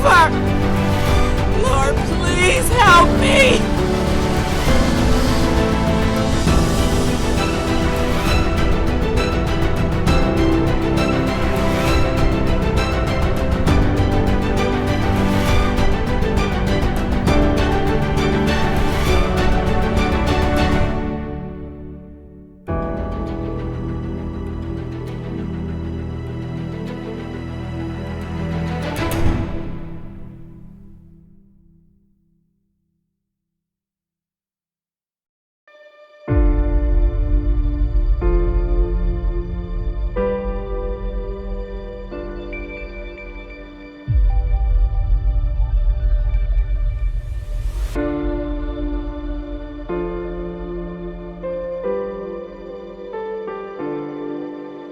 suffer. Lord, please help me.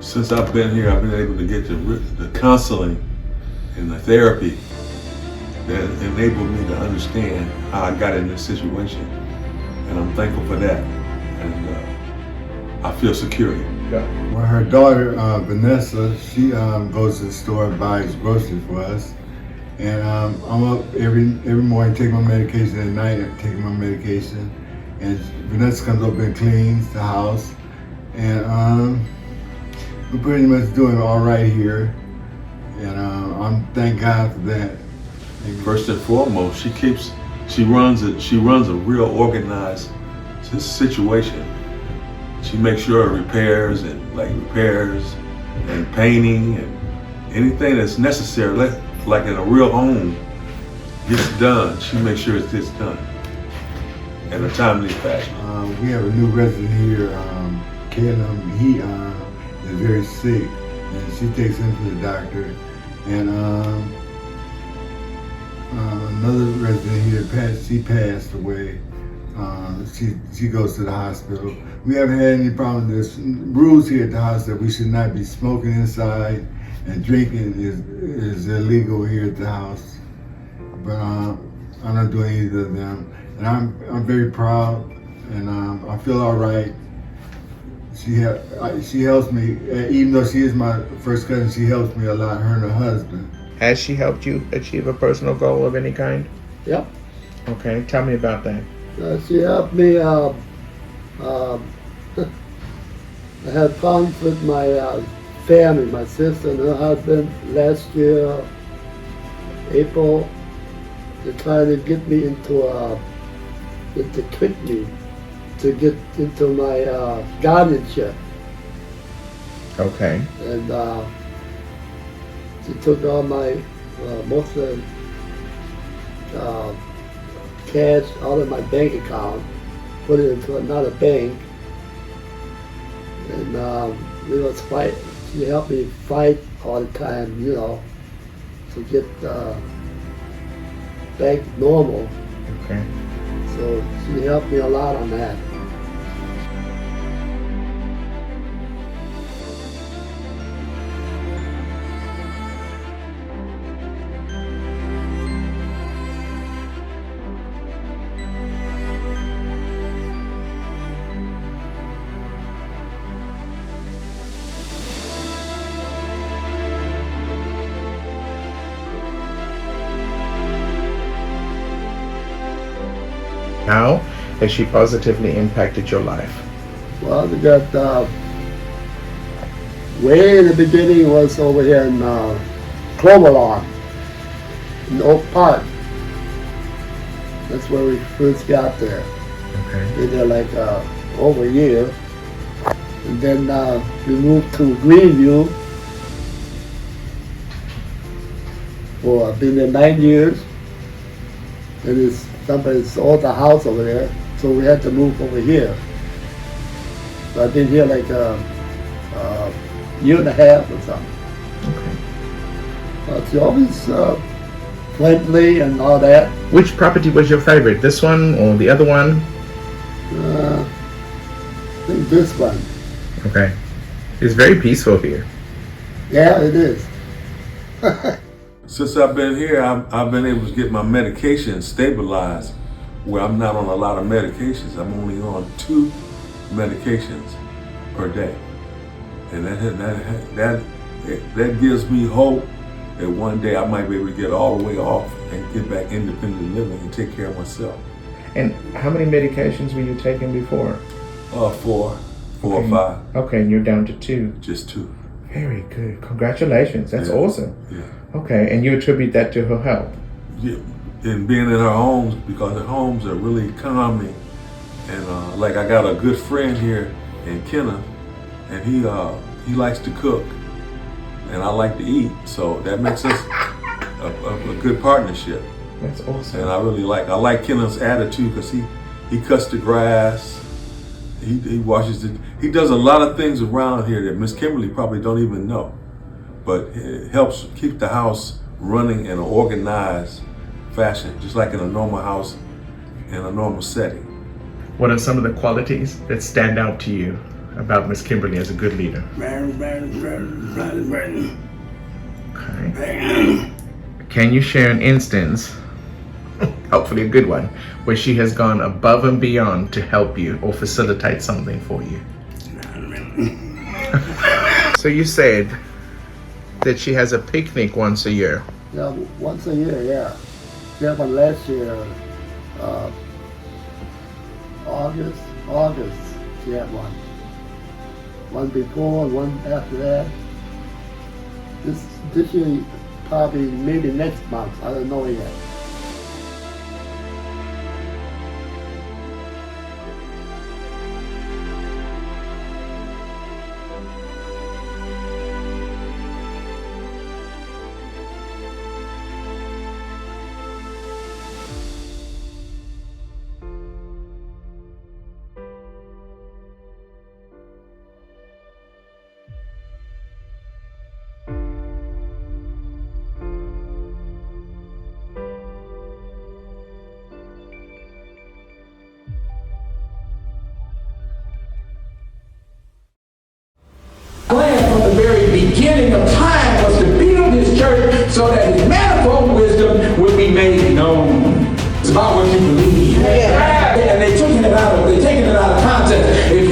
Since I've been here, I've been able to get the counseling and the therapy that enabled me to understand how I got in this situation. And I'm thankful for that. And I feel secure here. Yeah. Well, her daughter, Vanessa, she goes to the store and buys groceries for us. And I'm up every morning, taking my medication, at night I'm taking my medication. And Vanessa comes up and cleans the house. And we're pretty much doing all right here, and I'm thank God for that. First and foremost, she runs a real organized situation. She makes sure repairs and painting and anything that's necessary, like in a real home, gets done. She makes sure it gets done in a timely fashion. We have a new resident here, Caleb. He is very sick, and she takes him to the doctor. And another resident here, she passed away. She goes to the hospital. We haven't had any problem. There's rules here at the house that we should not be smoking inside, and drinking is illegal here at the house. But I'm not doing either of them, and I'm very proud, and I feel all right. She helps me, even though she is my first cousin. She helps me a lot. Her and her husband. Has she helped you achieve a personal goal of any kind? Yep. Okay, tell me about that. She helped me. I had problems with my family, my sister and her husband last year, April. They're trying to get me into to trick me to get into my guardianship. Okay. And she took all my most of the cash out of my bank account, put it into another bank, and we was fight. She helped me fight all the time, to get back normal. Okay. So she helped me a lot on that. How has she positively impacted your life? Well, we got way in the beginning was over here in Cloverlawn, in Oak Park. That's where we first got there. Okay. Been there like over a year. And then we moved to Greenview. I've been there 9 years. And somebody sold the house over there, so we had to move over here. So I've been here like a year and a half or something. Okay. It's always friendly and all that. Which property was your favorite? This one or the other one? I think this one. Okay. It's very peaceful here. Yeah, it is. Since I've been here, I've been able to get my medication stabilized, where I'm not on a lot of medications. I'm only on 2 medications per day, and that gives me hope that one day I might be able to get all the way off and get back independent living and take care of myself. And how many medications were you taking before? Four or Okay. 5. Okay, and you're down to 2. Just 2. Very good. Congratulations. That's Yeah. awesome. Yeah. Okay, and you attribute that to her help. Yeah. And being in her homes, because the homes are really calming. And like I got a good friend here in Kenneth, and he likes to cook, and I like to eat. So that makes us a good partnership. That's awesome. And I like Kenneth's attitude, because he cuts the grass, he washes it. He does a lot of things around here that Miss Kimberly probably don't even know, but it helps keep the house running in an organized fashion, just like in a normal house in a normal setting. What are some of the qualities that stand out to you about Miss Kimberly as a good leader? Okay. Can you share an instance, hopefully a good one, where she has gone above and beyond to help you or facilitate something for you? So you said that she has a picnic once a year. Yeah, once a year, yeah. She had one last year, August, she had one. One before and one after that. This year, probably maybe next month, I don't know yet. Plan from the very beginning of time was to build his church so that his manifold wisdom would be made known. It's about what you believe. And they're taking it out of context. If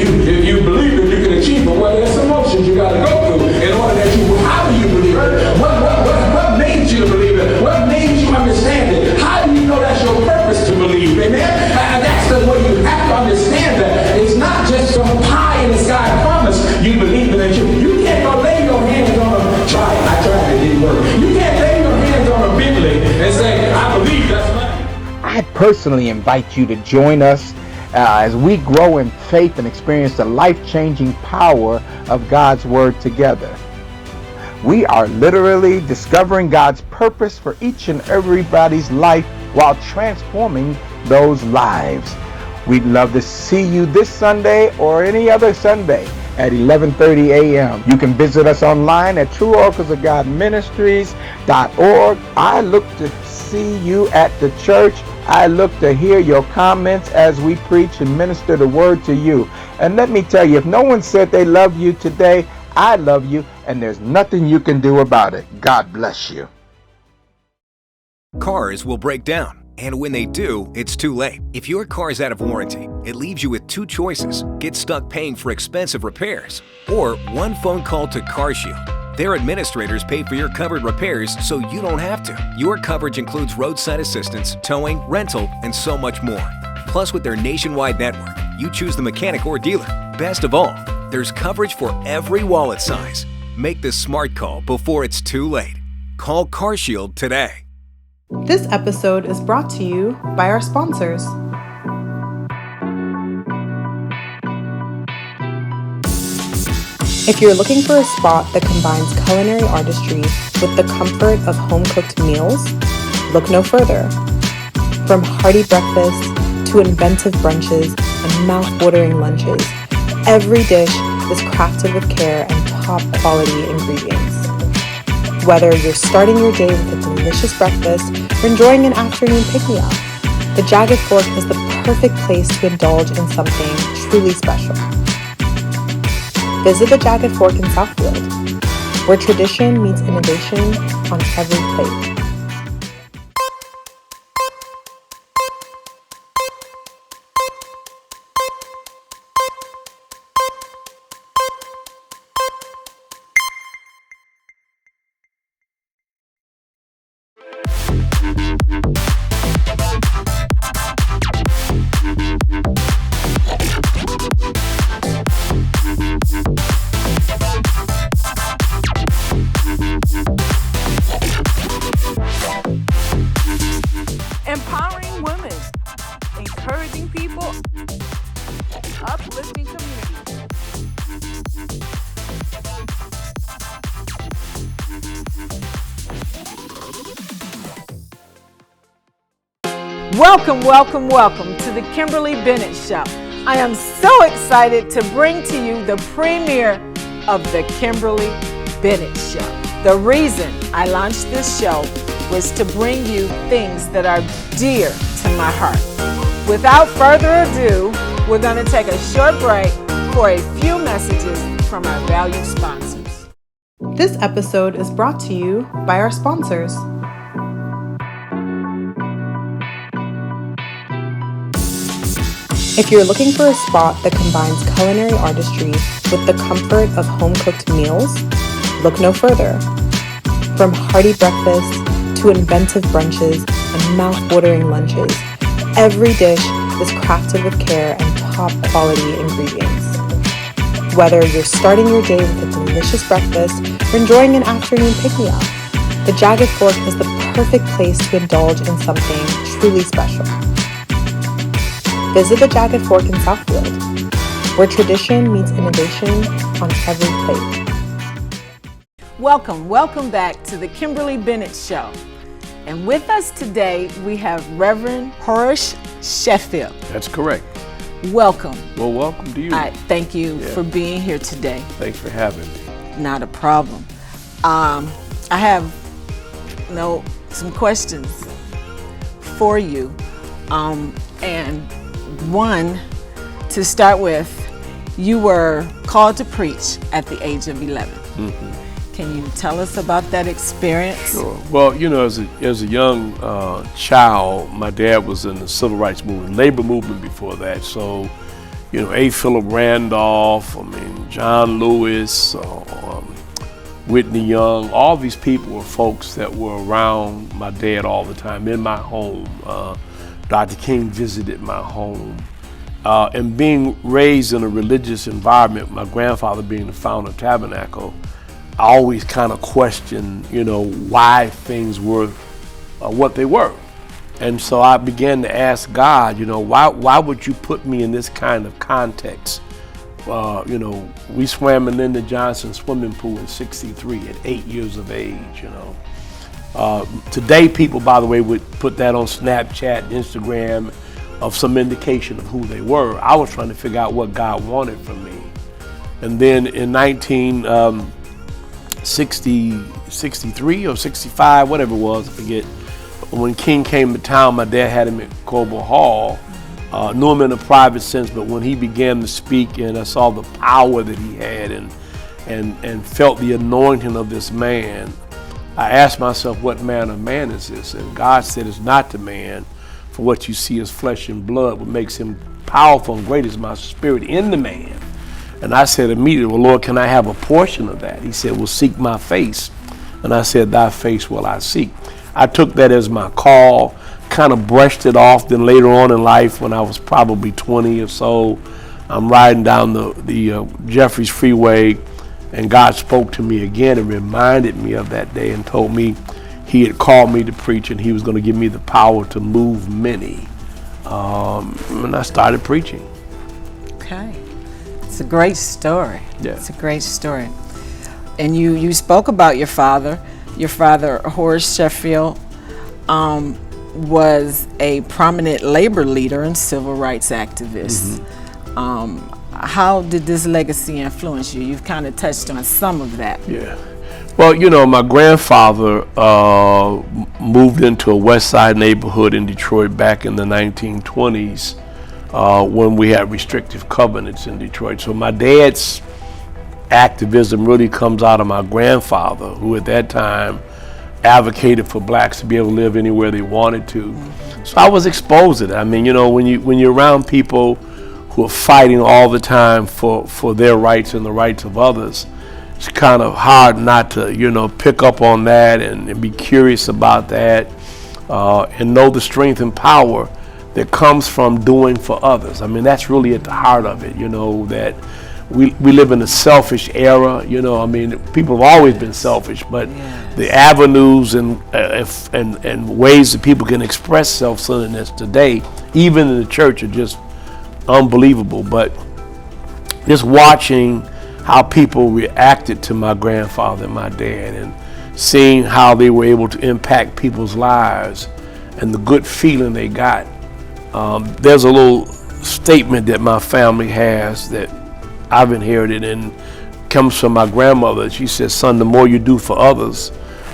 you believe it, you can achieve it. Well, there's some motions you got to go through in order that how do you believe it? What made you believe it? What made you understand it? How do you know that's your purpose to believe? Amen? That's the way you have to understand that. It's not just some pie in the sky promise you believe in. You can't go lay your hands on a try. I tried, it didn't work. You can't lay your hands on a Bentley and say, I believe that's mine. I personally invite you to join us as we grow in faith and experience the life-changing power of God's Word together. We are literally discovering God's purpose for each and everybody's life while transforming those lives. We'd love to see you this Sunday or any other Sunday at 11:30 a.m. You can visit us online at trueoraclesofgodministries.org. I look to see you at the church. I look to hear your comments as we preach and minister the word to you. And let me tell you, if no one said they love you today, I love you, and there's nothing you can do about it. God bless you. Cars will break down, and when they do, it's too late. If your car is out of warranty, it leaves you with 2 choices. Get stuck paying for expensive repairs, or one phone call to CarShield. Their administrators pay for your covered repairs so you don't have to. Your coverage includes roadside assistance, towing, rental, and so much more. Plus, with their nationwide network, you choose the mechanic or dealer. Best of all, there's coverage for every wallet size. Make the smart call before it's too late. Call CarShield today. This episode is brought to you by our sponsors. If you're looking for a spot that combines culinary artistry with the comfort of home-cooked meals, look no further. From hearty breakfasts to inventive brunches and mouth-watering lunches, every dish is crafted with care and top-quality ingredients. Whether you're starting your day with a delicious breakfast or enjoying an afternoon pick-me-up, the Jagged Fork is the perfect place to indulge in something truly special. Visit the Jagged Fork in Southfield, where tradition meets innovation on every plate. Welcome, welcome, welcome to the Kimberly Bennett Show. I am so excited to bring to you the premiere of the Kimberly Bennett Show. The reason I launched this show was to bring you things that are dear to my heart. Without further ado, we're going to take a short break for a few messages from our valued sponsors. This episode is brought to you by our sponsors. If you're looking for a spot that combines culinary artistry with the comfort of home-cooked meals, look no further. From hearty breakfasts to inventive brunches and mouth-watering lunches, every dish is crafted with care and top-quality ingredients. Whether you're starting your day with a delicious breakfast or enjoying an afternoon pick-me-up, the Jagged Fork is the perfect place to indulge in something truly special. Visit the Jagged Fork in Southfield, where tradition meets innovation on every plate. Welcome back to the Kimberly Bennett Show. And with us today, we have Reverend Horace Sheffield. That's correct. Welcome. Well, welcome to you. Thank you for being here today. Thanks for having me. Not a problem. I have some questions for you. And one, to start with, you were called to preach at the age of 11. Mm-hmm. Can you tell us about that experience? Sure. Well, as a young child, my dad was in the civil rights movement, labor movement before that. So, A. Philip Randolph, John Lewis, Whitney Young, all these people were folks that were around my dad all the time, in my home. Dr. King visited my home. And being raised in a religious environment, my grandfather being the founder of Tabernacle, I always kind of questioned, why things were what they were. And so I began to ask God, why would you put me in this kind of context? We swam in Linda Johnson swimming pool in '63 at 8 years of age, Today, people, by the way, would put that on Snapchat and Instagram of some indication of who they were. I was trying to figure out what God wanted from me. And then in 1963 or 65, whatever it was, I forget, when King came to town, my dad had him at Cobo Hall. Knew him in a private sense, but when he began to speak and I saw the power that he had and felt the anointing of this man, I asked myself, what manner of man is this? And God said, it's not the man, for what you see is flesh and blood. What makes him powerful and great is my spirit in the man. And I said immediately, well, Lord, can I have a portion of that? He said, well, seek my face. And I said, thy face will I seek. I took that as my call, kind of brushed it off. Then later on in life, when I was probably 20 or so, I'm riding down the Jeffries Freeway, and God spoke to me again and reminded me of that day and told me he had called me to preach and he was going to give me the power to move many. And I started preaching. Okay. It's a great story. Yeah. It's a great story. And you spoke about your father. Your father, Horace Sheffield, was a prominent labor leader and civil rights activist. Mm-hmm. How did this legacy influence you? You've kind of touched on some of that. Yeah. Well, my grandfather moved into a West Side neighborhood in Detroit back in the 1920s when we had restrictive covenants in Detroit. So my dad's activism really comes out of my grandfather, who at that time advocated for blacks to be able to live anywhere they wanted to. Mm-hmm. So I was exposed to that. when you're around people who are fighting all the time for their rights and the rights of others, it's kind of hard not to, pick up on that and be curious about that and know the strength and power that comes from doing for others. That's really at the heart of it, that we live in a selfish era, people have always been selfish, but the avenues and ways that people can express self-centeredness today, even in the church, are just unbelievable. But just watching how people reacted to my grandfather and my dad and seeing how they were able to impact people's lives and the good feeling they got. There's a little statement that my family has that I've inherited and comes from my grandmother. She says, son, the more you do for others,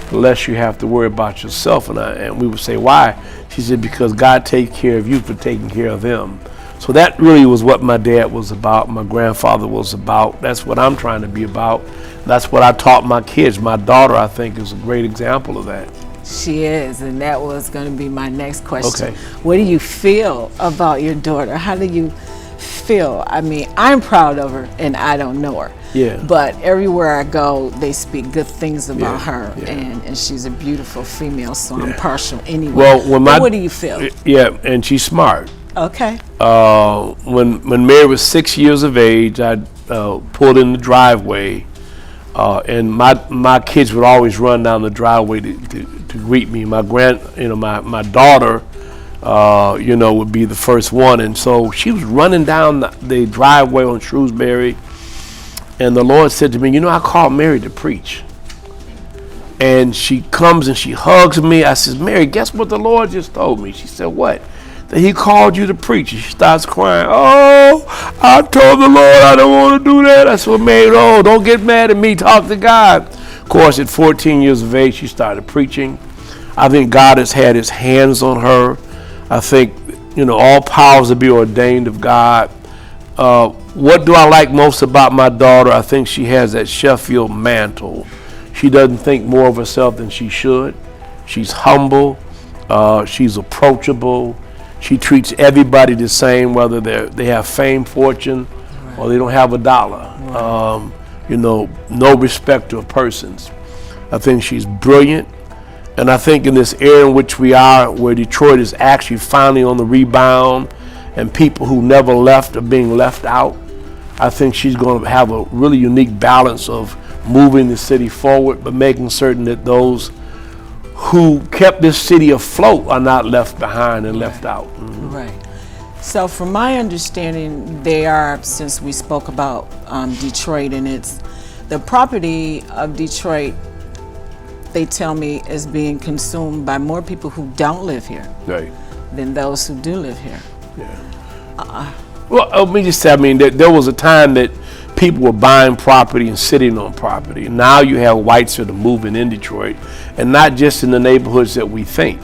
the less you have to worry about yourself. And we would say, why? She said, because God takes care of you for taking care of them. So that really was what my dad was about, my grandfather was about. That's what I'm trying to be about. That's what I taught my kids. My daughter, I think, is a great example of that. She is, and that was going to be my next question. Okay. What do you feel about your daughter? How do you feel? I mean, I'm proud of her, and I don't know her. Yeah. But everywhere I go, they speak good things about Yeah, her, yeah. and she's a beautiful female, so I'm Yeah. partial anyway. Well, what do you feel? Yeah, and she's smart. Okay. When Mary was 6 years of age, I pulled in the driveway, and my kids would always run down the driveway to greet me. My daughter, would be the first one, and so she was running down the driveway on Shrewsbury, and the Lord said to me, I called Mary to preach. And she comes and she hugs me. I says, Mary, guess what the Lord just told me? She said, what? That he called you to preach. And she starts crying. Oh, I told the Lord I don't want to do that. I said, well, Mary, don't get mad at me. Talk to God. Of course, at 14 years of age, she started preaching. I think God has had his hands on her. I think, all powers to be ordained of God. What do I like most about my daughter? I think she has that Sheffield mantle. She doesn't think more of herself than she should. She's humble. She's approachable. She treats everybody the same, whether they have fame, fortune, or they don't have a dollar. No respect of persons. I think she's brilliant. And I think in this era in which we are, where Detroit is actually finally on the rebound and people who never left are being left out, I think she's going to have a really unique balance of moving the city forward, but making certain that those who kept this city afloat are not left behind and left out. Mm-hmm. Right. So from my understanding, they are, since we spoke about Detroit, and it's the property of Detroit, they tell me, is being consumed by more people who don't live here than those who do live here. Yeah. Well, let me just say, there was a time that people were buying property and sitting on property. Now you have whites that are moving in Detroit, and not just in the neighborhoods that we think.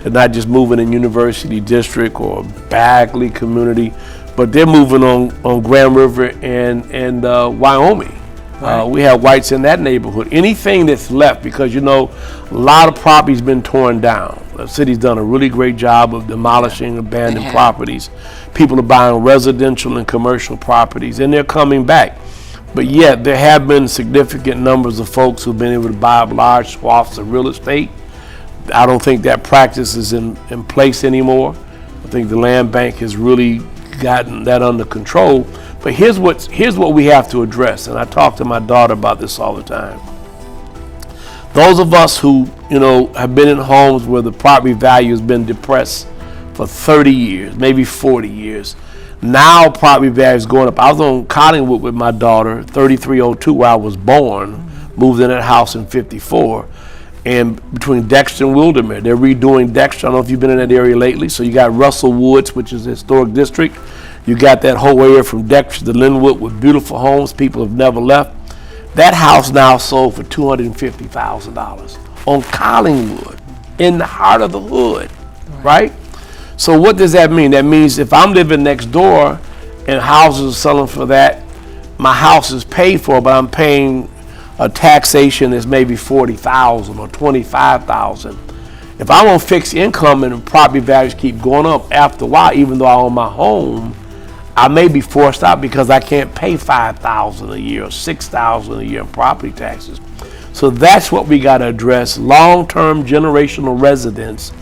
They're not just moving in University District or Bagley community, but they're moving on Grand River and Wyoming. Right. We have whites in that neighborhood. Anything that's left, because a lot of property's been torn down. The city's done a really great job of demolishing abandoned properties. People are buying residential and commercial properties, and they're coming back. But yet, there have been significant numbers of folks who've been able to buy up large swaths of real estate. I don't think that practice is in place anymore. I think the land bank has really gotten that under control. But here's what we have to address, and I talk to my daughter about this all the time. Those of us who, have been in homes where the property value has been depressed for 30 years, maybe 40 years, now property value is going up. I was on Collingwood with my daughter, 3302, where I was born, moved in that house in 54, and between Dexter and Wildermere, they're redoing Dexter. I don't know if you've been in that area lately. So you got Russell Woods, which is a historic district. You got that whole area from Dexter to Linwood with beautiful homes. People have never left. That house now sold for $250,000 on Collingwood, in the heart of the hood, right? So what does that mean? That means if I'm living next door and houses are selling for that, my house is paid for, but I'm paying a taxation that's maybe $40,000 or $25,000. If I'm on fixed income and the property values keep going up, after a while, even though I own my home, I may be forced out because I can't pay $5,000 a year or $6,000 a year in property taxes. So that's what we got to address. Long-term generational residents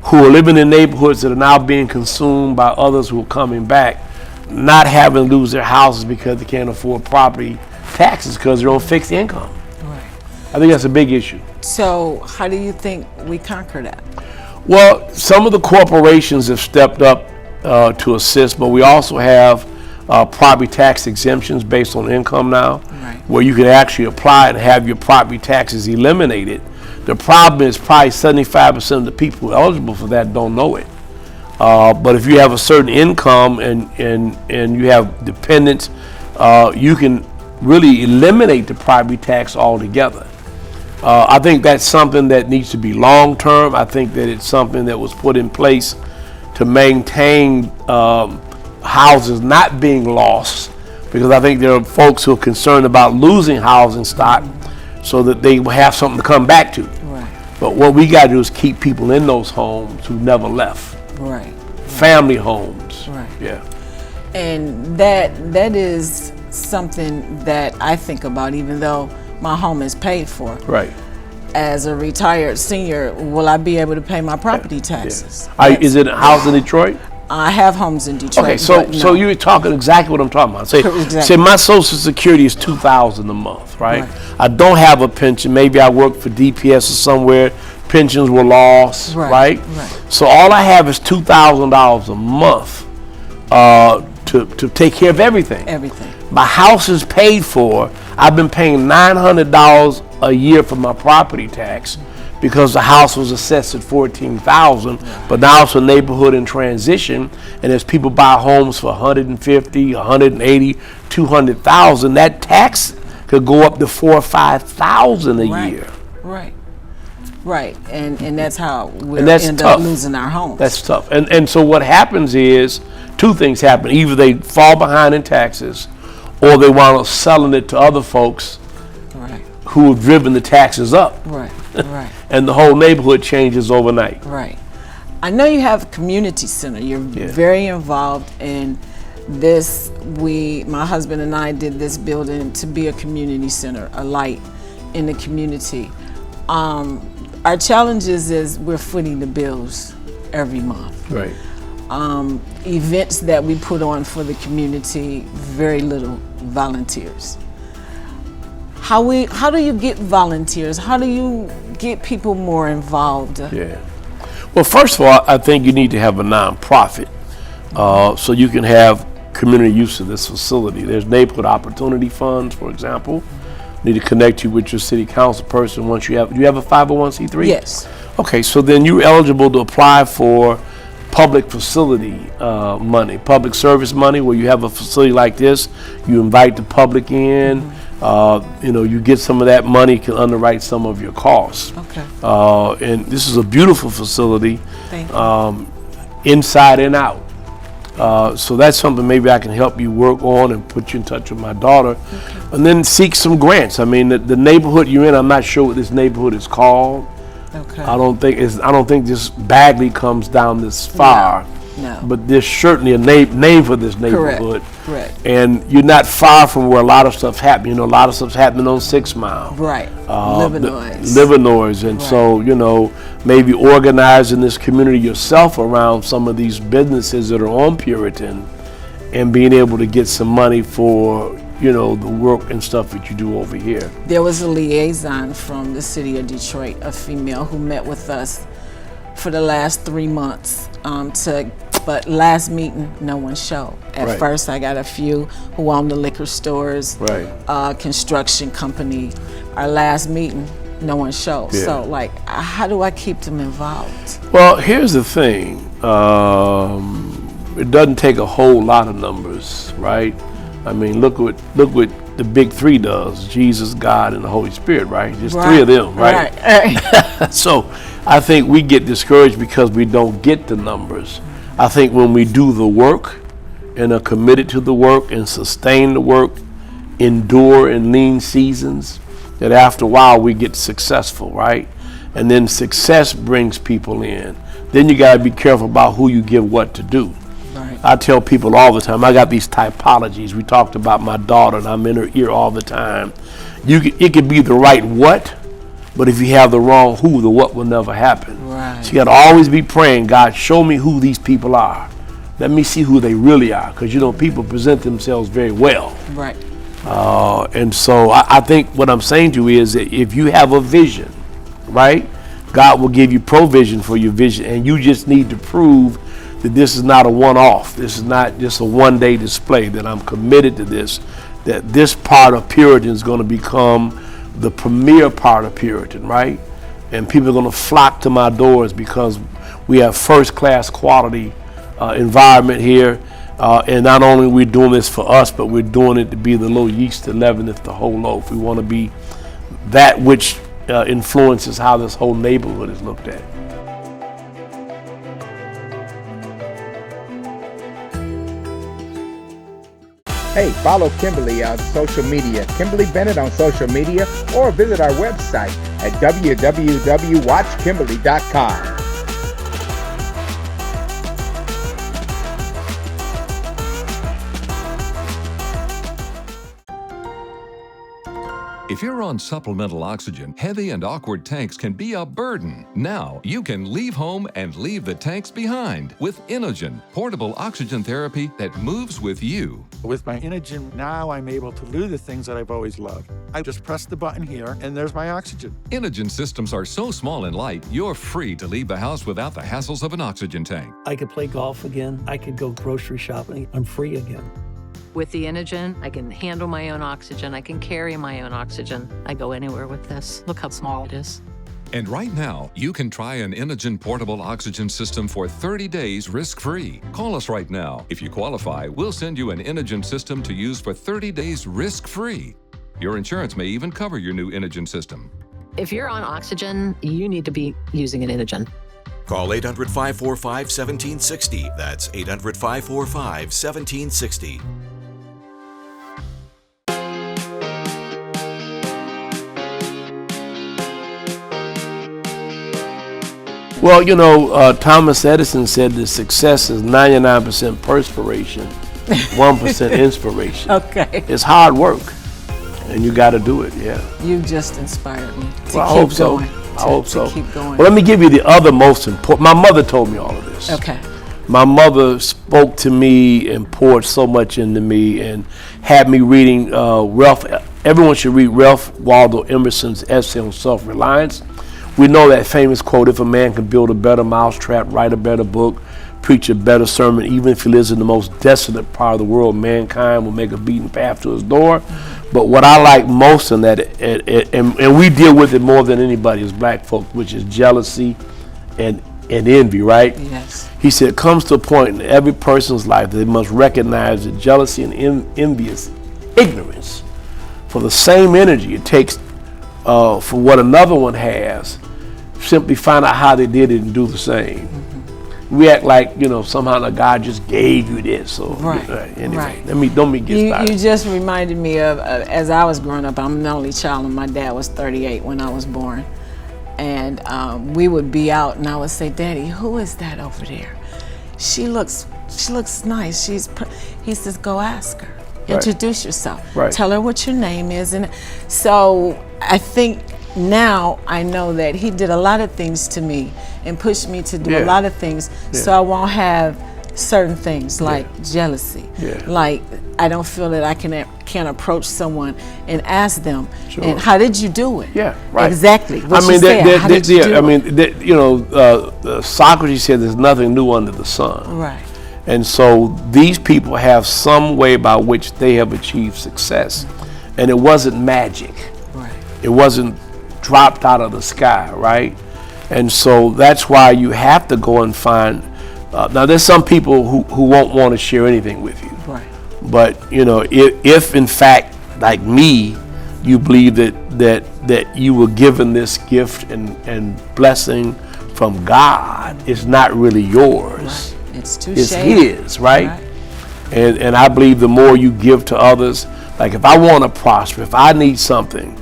who are living in neighborhoods that are now being consumed by others who are coming back, not having to lose their houses because they can't afford property taxes because they're on fixed income. Right. I think that's a big issue. So how do you think we conquer that? Well, some of the corporations have stepped up to assist, but we also have property tax exemptions based on income now, where you can actually apply and have your property taxes eliminated. The problem is probably 75% of the people who are eligible for that don't know it. But if you have a certain income and you have dependents, you can really eliminate the property tax altogether. I think that's something that needs to be long term. I think that it's something that was put in place to maintain houses not being lost, because I think there are folks who are concerned about losing housing stock so that they will have something to come back to. Right. But what we got to do is keep people in those homes who never left. Right. Family homes. Right. Yeah. And that is something that I think about, even though my home is paid for. Right. As a retired senior, will I be able to pay my property taxes? Is it a house in Detroit? I have homes in Detroit. Okay, so but no. so you're talking exactly what I'm talking about. Say my Social Security is $2,000 a month, right? I don't have a pension. Maybe I work for DPS or somewhere. Pensions were lost, right? So all I have is $2,000 a month to take care of everything. Everything. My house is paid for. I've been paying $900 a year for my property tax because the house was assessed at $14,000, but now it's a neighborhood in transition, and as people buy homes for $150,000, $180,000, $200,000, that tax could go up to $4,000 or $5,000 a year. Right, and that's how we end up losing our homes. That's tough. And so what happens is, two things happen. Either they fall behind in taxes, or they wind up selling it to other folks who have driven the taxes up. Right. And the whole neighborhood changes overnight. Right. I know you have a community center. You're very involved in this. My husband and I did this building to be a community center, a light in the community. Our challenges is we're footing the bills every month. Right. Events that we put on for the community, very little volunteers. How do you get volunteers? How do you get people more involved? Yeah. Well, first of all, I think you need to have a nonprofit so you can have community use of this facility. There's neighborhood opportunity funds, for example. Need to connect you with your city council person once you have. Do you have a 501c3? Yes. Okay, so then you're eligible to apply for public facility money, public service money, where you have a facility like this, you invite the public in. You get some of that money, can underwrite some of your costs. Okay. And this is a beautiful facility, Thank you. Inside and out. So that's something maybe I can help you work on and put you in touch with my daughter. And then seek some grants. I mean, the neighborhood you're in, I'm not sure what this neighborhood is called. Okay. I don't think this Bagley comes down this far. No. But there's certainly a name for this neighborhood. Correct. And you're not far from where a lot of stuff's happening. A lot of stuff's happening on 6 Mile. Right. Livernois. Livernois. And so, maybe organizing this community yourself around some of these businesses that are on Puritan and being able to get some money for, the work and stuff that you do over here. There was a liaison from the city of Detroit, a female, who met with us for the last 3 months but last meeting, no one showed. At first, I got a few who own the liquor stores, construction company. Our last meeting, no one showed. Yeah. So, how do I keep them involved? Well, here's the thing. It doesn't take a whole lot of numbers, right? I mean, look what the big three does: Jesus, God, and the Holy Spirit, right? There's three of them, right? So I think we get discouraged because we don't get the numbers. I think when we do the work and are committed to the work and sustain the work, endure in lean seasons, that after a while we get successful, right? And then success brings people in. Then you got to be careful about who you give what to do. I tell people all the time, I got these typologies. We talked about my daughter, and I'm in her ear all the time. It could be the right what, but if you have the wrong who, the what will never happen. Right. So you got to always be praying, God, show me who these people are. Let me see who they really are, because people present themselves very well. Right. And so I think what I'm saying to you is that if you have a vision, right, God will give you provision for your vision, and you just need to prove that this is not a one-off. This is not just a one-day display, that I'm committed to this, that this part of Puritan is going to become the premier part of Puritan, right? and people are going to flock to my doors because we have first-class quality environment here. And not only are we doing this for us, but we're doing it to be the little yeast that leaveneth the whole loaf. We want to be that which influences how this whole neighborhood is looked at. Hey, follow Kimberly on social media, Kimberly Bennett on social media, or visit our website at www.watchkimberly.com. If you're on supplemental oxygen, heavy and awkward tanks can be a burden. Now, you can leave home and leave the tanks behind with Inogen, portable oxygen therapy that moves with you. With my Inogen, now I'm able to do the things that I've always loved. I just press the button here, and there's my oxygen. Inogen systems are so small and light, you're free to leave the house without the hassles of an oxygen tank. I could play golf again. I could go grocery shopping. I'm free again. With the Inogen, I can handle my own oxygen. I can carry my own oxygen. I go anywhere with this. Look how small it is. And right now, you can try an Inogen portable oxygen system for 30 days risk-free. Call us right now. If you qualify, we'll send you an Inogen system to use for 30 days risk-free. Your insurance may even cover your new Inogen system. If you're on oxygen, you need to be using an Inogen. Call 800-545-1760. That's 800-545-1760. Well, you know, Thomas Edison said that success is 99% perspiration, 1% inspiration. Okay. It's hard work, and you got to do it, yeah. You just inspired me to Well, I keep hope so. going. I hope so. To keep going. Well, let me give you the other most important. My mother told me all of this. Okay. My mother spoke to me and poured so much into me and had me reading Ralph. Everyone should read Ralph Waldo Emerson's essay on self-reliance. We know that famous quote, if a man can build a better mousetrap, write a better book, preach a better sermon, even if he lives in the most desolate part of the world, mankind will make a beaten path to his door. But what I like most in that, and we deal with it more than anybody as black folk, which is jealousy and envy, right? Yes. He said, it comes to a point in every person's life that they must recognize that jealousy and envy is ignorance. For the same energy it takes for what another one has, simply find out how they did it and do the same. Mm-hmm. We act like, you know, somehow God just gave you this. So, right. Anyway, Right. Don't get started. You just reminded me of, as I was growing up, I'm an only child and my dad was 38 when I was born. And we would be out and I would say, Daddy, who is that over there? She looks nice. He says, go ask her. Right. Introduce yourself. Right. Tell her what your name is. And so I think now I know that he did a lot of things to me and pushed me to do a lot of things so I won't have certain things like jealousy. Yeah. Like I don't feel that I can approach someone and ask them, and how did you do it? Yeah, right. Exactly. What Socrates said there's nothing new under the sun. Right. And so these people have some way by which they have achieved success. And it wasn't magic. Right. It wasn't dropped out of the sky, right? And so that's why you have to go and find, now there's some people who won't want to share anything with you. Right. But, you know, if in fact, like me, you believe that you were given this gift and blessing from God, it's not really yours. Right. It's His, right? And I believe the more you give to others, like if I want to prosper, if I need something,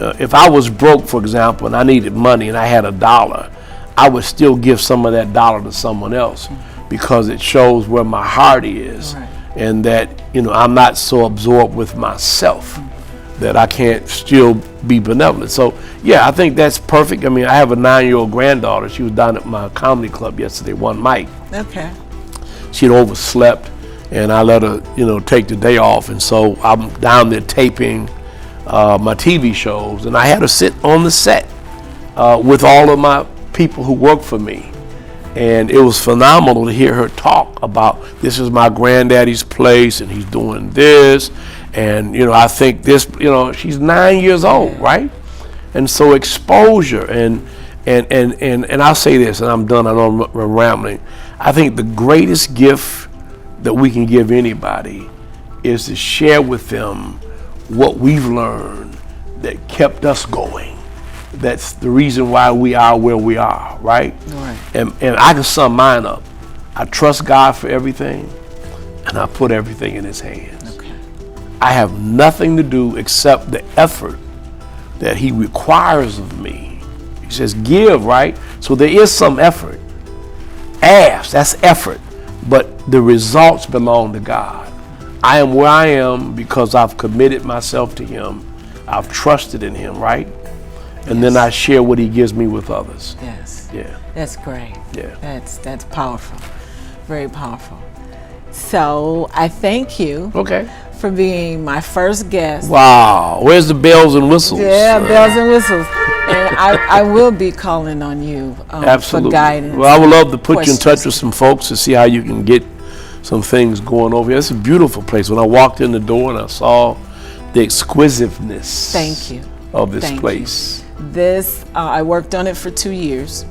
if I was broke, for example, and I needed money and I had $1, I would still give some of that $1 to someone else because it shows where my heart is and that, you know, I'm not so absorbed with myself that I can't still be benevolent. So, yeah, I think that's perfect. I mean, I have a 9-year-old granddaughter. She was down at my comedy club yesterday, one mic. Okay. She had overslept, and I let her, you know, take the day off. And so I'm down there taping my TV shows, and I had her sit on the set with all of my people who work for me. And it was phenomenal to hear her talk about, this is my granddaddy's place, and he's doing this. And, you know, I think this, you know, she's 9 years old, right? And so exposure. And And I'll say this, and I'm done. I know I'm rambling. I think the greatest gift that we can give anybody is to share with them what we've learned that kept us going. That's the reason why we are where we are, right? Right. And I can sum mine up. I trust God for everything, and I put everything in His hands. Okay. I have nothing to do except the effort that He requires of me. He says, give, right? So there is some effort. Ask, that's effort. But the results belong to God. I am where I am because I've committed myself to Him. I've trusted in Him, right? And then I share what He gives me with others. Yes. Yeah. That's great. Yeah. That's powerful. Very powerful. So I thank you for being my first guest. Wow. Where's the bells and whistles? Yeah, bells and whistles. And I will be calling on you Absolutely. for guidance. Well, I would love to put you in touch with some folks to see how you can get some things going over here. It's a beautiful place. When I walked in the door and I saw the exquisiteness of this place. This, I worked on it for 2 years.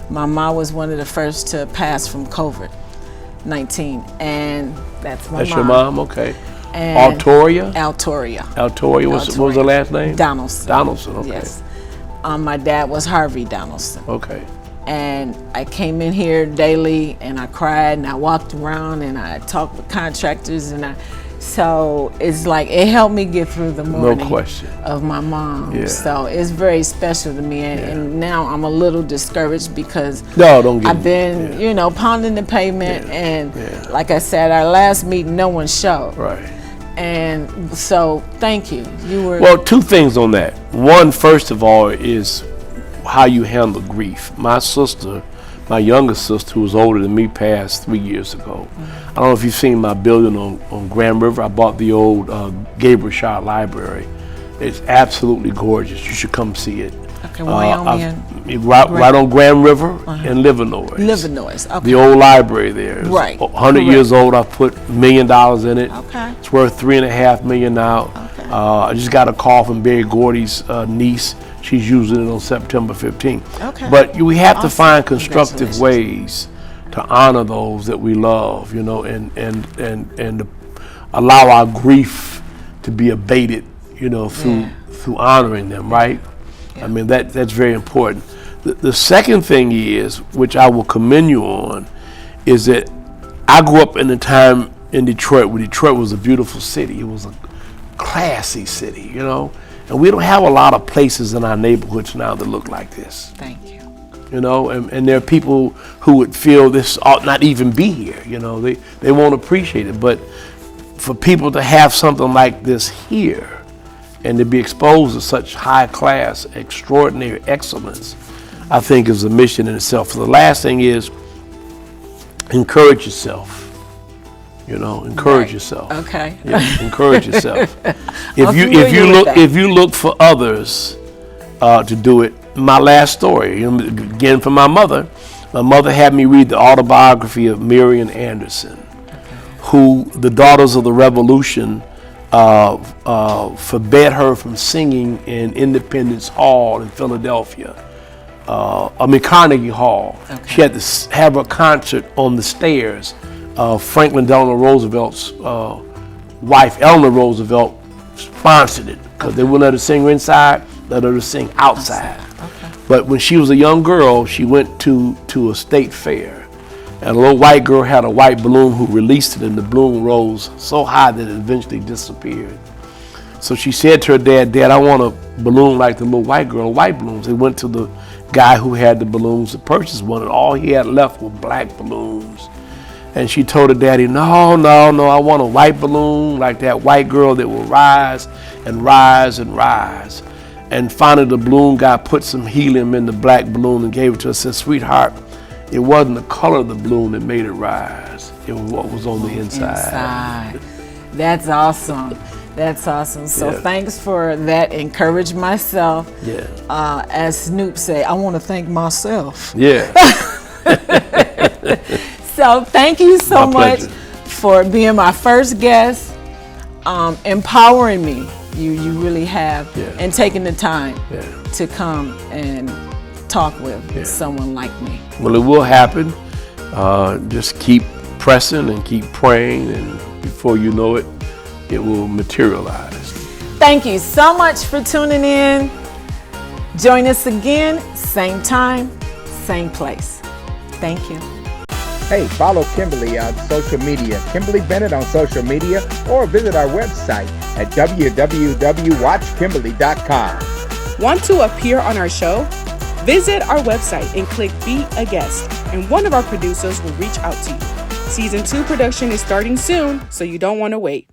My mom was one of the first to pass from COVID-19, and that's my mom. That's your mom? Okay. And Altoria? Altoria. What was the last name? Donaldson. Donaldson, okay. Yes. My dad was Harvey Donaldson. Okay. And I came in here daily, and I cried, and I walked around, and I talked with contractors, and so it's like it helped me get through the morning of my mom. Yeah. So it's very special to me, and now I'm a little discouraged because I've been, pounding the pavement, and like I said, our last meeting, no one showed. Right. And so, thank you. You were Well, two things on that. One, first of all, is how you handle grief. My sister, my youngest sister, who was older than me, passed 3 years ago. I don't know if you've seen my building on Grand River. I bought the old Gabriel Shaw Library. It's absolutely gorgeous. You should come see it. Okay, Wyoming. Right on Grand River in Livernois. Livernois, okay. The old library there. Right. 100 years old. I put $1 million in it. Okay. It's worth $3.5 million now. Okay. I just got a call from Barry Gordy's niece. She's using it on September 15th. Okay. But we have to find constructive ways to honor those that we love, and to allow our grief to be abated, through honoring them, right? Yeah. I mean, that's very important. The second thing is, which I will commend you on, is that I grew up in a time in Detroit where Detroit was a beautiful city. It was a classy city, and we don't have a lot of places in our neighborhoods now that look like this. Thank you. And there are people who would feel this ought not even be here. They won't appreciate it. But for people to have something like this here and to be exposed to such high class, extraordinary excellence, I think is a mission in itself. So the last thing is encourage yourself. Encourage yourself. Okay. Yeah, encourage yourself. If you look for others to do it. My last story, again from my mother. My mother had me read the autobiography of Marian Anderson, who the Daughters of the Revolution forbade her from singing in Independence Hall in Philadelphia. Carnegie Hall. Okay. She had to have a concert on the stairs. Franklin Delano Roosevelt's wife, Eleanor Roosevelt, sponsored it because they wouldn't let her sing inside, let her sing outside. Okay. But when she was a young girl, she went to a state fair, and a little white girl had a white balloon who released it, and the balloon rose so high that it eventually disappeared. So she said to her dad, "Dad, I want a balloon like the little white girl, white balloons." They went to the guy who had the balloons to purchase one, and all he had left were black balloons. And she told her daddy, no, I want a white balloon like that white girl that will rise and rise and rise. And finally the balloon guy put some helium in the black balloon and gave it to her and said, "Sweetheart, it wasn't the color of the balloon that made it rise. It was what was on the inside." That's awesome. That's awesome. So thanks for that. Encourage myself. Yeah. As Snoop say, I want to thank myself. Yeah. So thank you so much for being my first guest, empowering me. You really have, and taking the time to come and talk with someone like me. Well, it will happen. Just keep pressing and keep praying, and before you know it, it will materialize. Thank you so much for tuning in. Join us again, same time, same place. Thank you. Hey, follow Kimberly on social media, Kimberly Bennett on social media, or visit our website at www.watchkimberly.com. Want to appear on our show? Visit our website and click Be a Guest, and one of our producers will reach out to you. Season 2 production is starting soon, so you don't want to wait.